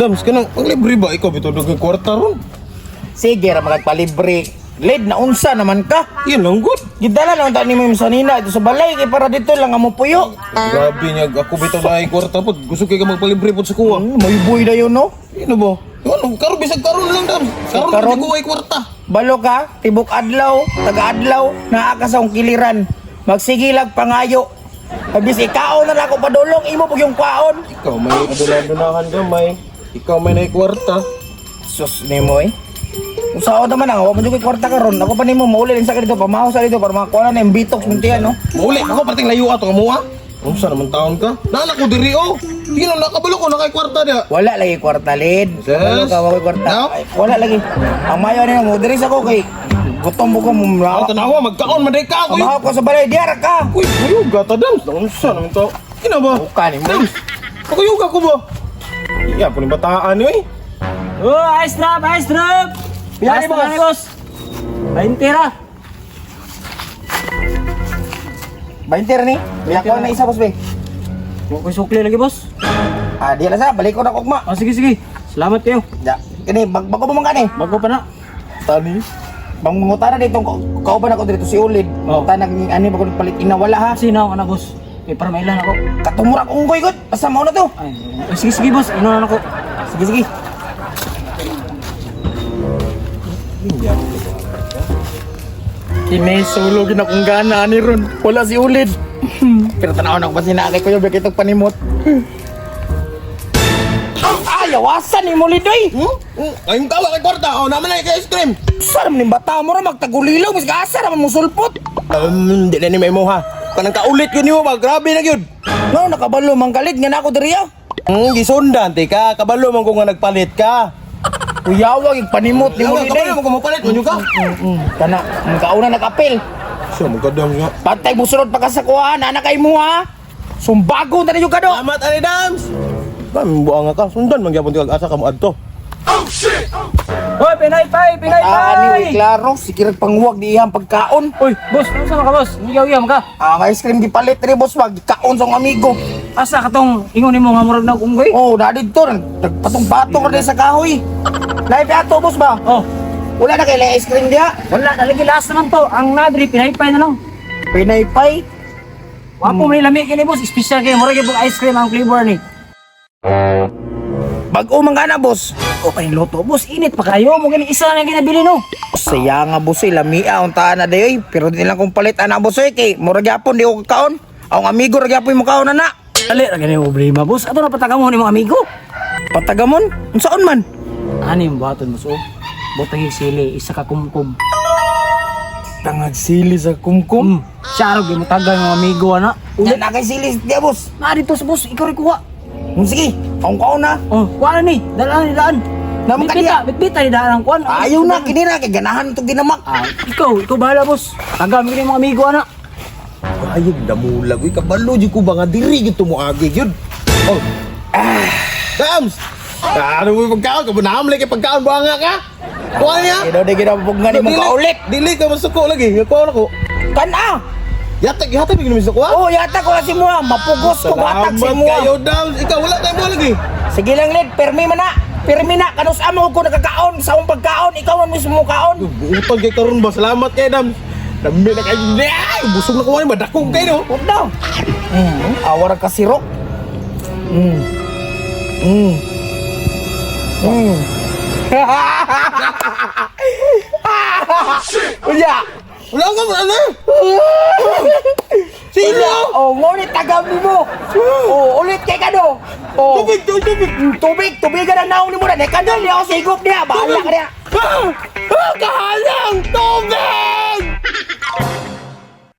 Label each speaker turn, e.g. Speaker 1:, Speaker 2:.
Speaker 1: Dams, kanang libre ba ikaw bito ng kwarta ron?
Speaker 2: Sige ra magpalibre. Lid na unsa naman ka?
Speaker 1: Yan lang good.
Speaker 2: Gidala lang ta nimo sa nina ito sa balay kay para dito lang amo puyo.
Speaker 1: Grabe niya, ako bito na kwarta po. Gusto kayo ka magpalibre po sa kuha.
Speaker 2: May buy na yun no.
Speaker 1: Ano ba? Ano, karon bisag karon lang Dams. Karon
Speaker 2: Karon?
Speaker 1: di ko ay kwarta.
Speaker 2: Balo ka, tibok adlaw, taga-adlaw, naa ka sa akong kiliran. Magsigilag pangayo. Abis ikaw na ako padulong, imo pag yung kwaon.
Speaker 1: Ikaw may adulan-dunahan ka, may. Ikaw may naikwarta.
Speaker 2: Sus nimo eh. Usao naman ako, mo jud kwarta karon. Ako pa nimo mauli lang sa dito, pamahaw sa dito para makakuha na yung bitox muntian no.
Speaker 1: Mauli, ako parting layo ato mo ah. Unsa naman taon ka? Nana ko diri oh. Sino nakabalo ko na kay kwarta dia?
Speaker 2: Wala lagi kwarta lid.
Speaker 1: Yes.
Speaker 2: Wala ka wala kwarta.
Speaker 1: No?
Speaker 2: Ay, wala lagi. Ang mayo ni mo diri sa ko kay gutom ko mo.
Speaker 1: Ako tanawa magkaon man ka ko.
Speaker 2: Pamahaw ko sa balay diara ka.
Speaker 1: Uy, mayuga ta Dams. Unsa naman to? Ina ba?
Speaker 2: Buka ni mo.
Speaker 1: Dams. Pagayuga ko ba? Iya, puning bataan eh.
Speaker 3: Oh, ice drop, ice drop.
Speaker 2: Yan, boss.
Speaker 3: Yan, boss. 20 ra.
Speaker 2: 20 ni. Biya ko na isa boss be.
Speaker 3: Huwag ko'y sukli lagi, boss.
Speaker 2: Ah, di lang sa balik ko na kugma.
Speaker 3: Oh, sige, sige. Salamat kayo.
Speaker 2: Ya, kini bago mo man kani.
Speaker 3: Bago pa na.
Speaker 1: Tani.
Speaker 2: Bang mangutana dito ko ba na ko dito si Ulid.
Speaker 3: Oh.
Speaker 2: Mangutana ng ani ba ko palit inawala ha.
Speaker 3: Kasi na ako na, boss. Eh, para mailan ako.
Speaker 2: Katumura ko unggoy gud. Basta mao na to.
Speaker 3: Ay, sige, sige, boss. Ino na ako.
Speaker 2: Sige sige. Kini solo gina kong gana ni Ron. Wala si Ulid. Pero tanaw na ko pa sinakay ko yung kitog panimot. Ay, awasan ni Mulid doy.
Speaker 1: Ayun ka kay kwarta. Oh, naman ay kay ice cream.
Speaker 2: Saan ni bata mo ra magtagulilaw mis gaasa ra man mo sulpot.
Speaker 1: Di na ni may mo ha. Kanang kaulit yun mo ba? Grabe na yun.
Speaker 2: No, nakabalo manggalit nga na ako diri ah.
Speaker 1: Gisundan, tika. Kabalo man ko nga nagpalit ka.
Speaker 2: Uyawag yung panimot ni Mulid
Speaker 1: Kabalo
Speaker 2: day.
Speaker 1: man ko mapalit. Manyo ka.
Speaker 2: Kana, ang kauna nag-apel.
Speaker 1: Siya, magkadam nga.
Speaker 2: Pantay mo sunod pa ka sa kuhaan, anak kay mo ha. Sumbago na rin yung kado.
Speaker 1: Salamat, Ali Dams. Kami buang ka. Sundan, mangyapon ti asa ka mo adto.
Speaker 3: Hoy, pinaypay,
Speaker 2: Ani,
Speaker 3: pinaypay.
Speaker 2: klaro, sikirag panghuwag di iyang pagkaon.
Speaker 3: Uy, boss, ano ka, boss? Iyaw-iyaw ka.
Speaker 2: Ang ice cream gipalit rin, boss, wag kaon sa akong amigo.
Speaker 3: Asa ka tong ingon mo nga murag na unggoy?
Speaker 2: Oh, nadid to, nagpatong-patong rin sa kahoy. Naipi ato, boss ba?
Speaker 3: Oh,
Speaker 2: Wala na kay ice cream diya.
Speaker 3: wala, nalagi last naman to. Ang nadri, pinaypay na lang.
Speaker 2: Pinaypay.
Speaker 3: Wapo may lami kini, boss. Special kayo. Murag yung ice cream ang flavor ni.
Speaker 2: Bag-o man ka na, boss.
Speaker 3: O pa yung loto, boss. Init pa kayo. Mo gani isa na ginabili, no?
Speaker 2: Saya nga, boss, lamia, untaan na dayoy. Pero di lang kong palit, anak, boss, kay murag yapon, di ko kaon. Ang amigo, rag yapon mo kaon, anak.
Speaker 3: Dali, ra gani problema, boss. Ato na pataga mo ni mga amigo.
Speaker 2: Patagamon, unsaon man?
Speaker 3: Ani yung buhaton, boss, oh. Botang yung sili, isa ka kumkum.
Speaker 2: Tangag sili sa kumkum.
Speaker 3: Siya rin, mo tagal ng amigo, ana.
Speaker 2: Ulit na kay sili, diya, boss.
Speaker 3: Na dito sa boss, ikaw rin kuha.
Speaker 2: Sige, akong kaon na.
Speaker 3: Oh, kuha na ni. Dala ni daan.
Speaker 2: Naman ka
Speaker 3: Bitbita, bitbita ni daan ang kuhan.
Speaker 2: Ayaw na, kinira, kay ganahan itong ginamak.
Speaker 3: Ah, ikaw bahala, boss. Taga mo mga amigo, ana.
Speaker 1: Ayog damulag. Uy, kabalo, di ko ba nga diri gito mo agi yun. Oh. Dams! Ano mo yung pagkaon? Kabunaham lagi pagkaon. Buha nga ka? Kuha niya?
Speaker 2: Ino, di ginapapag nga ni mong kaulit.
Speaker 1: Dili ka masuko lagi. Kuha na ko.
Speaker 2: Kana!
Speaker 1: Yatag bigyan mo sa kuha?
Speaker 2: Oh, yata ko na si Mua. Mapugos ko batak si
Speaker 1: Salamat
Speaker 2: Mua.
Speaker 1: kayo, Dams. Ikaw, wala tayo mo lagi.
Speaker 2: Sige lang, Lid. Permi man na. Permi na. Kanus amo ko nakakaon. Sa akong pagkaon, ikaw man mismo kaon.
Speaker 1: Buutan kay karon ba? Salamat kay Dams. Dami na kayo. Ay, busog na kuha niya. Madakong kayo, no?
Speaker 2: Huwag daw. Awar ka sirok. Uya.
Speaker 1: Wala ka mo, ano? Sino?
Speaker 2: Oh, ngunit tagam mo. Oh, ulit kay kado. Oh.
Speaker 1: Tubig, tubig.
Speaker 2: Tubig ka na naong ni mo na. Nekadol niya ako sa higop niya. Bahala ka niya.
Speaker 1: Kahalang tubig!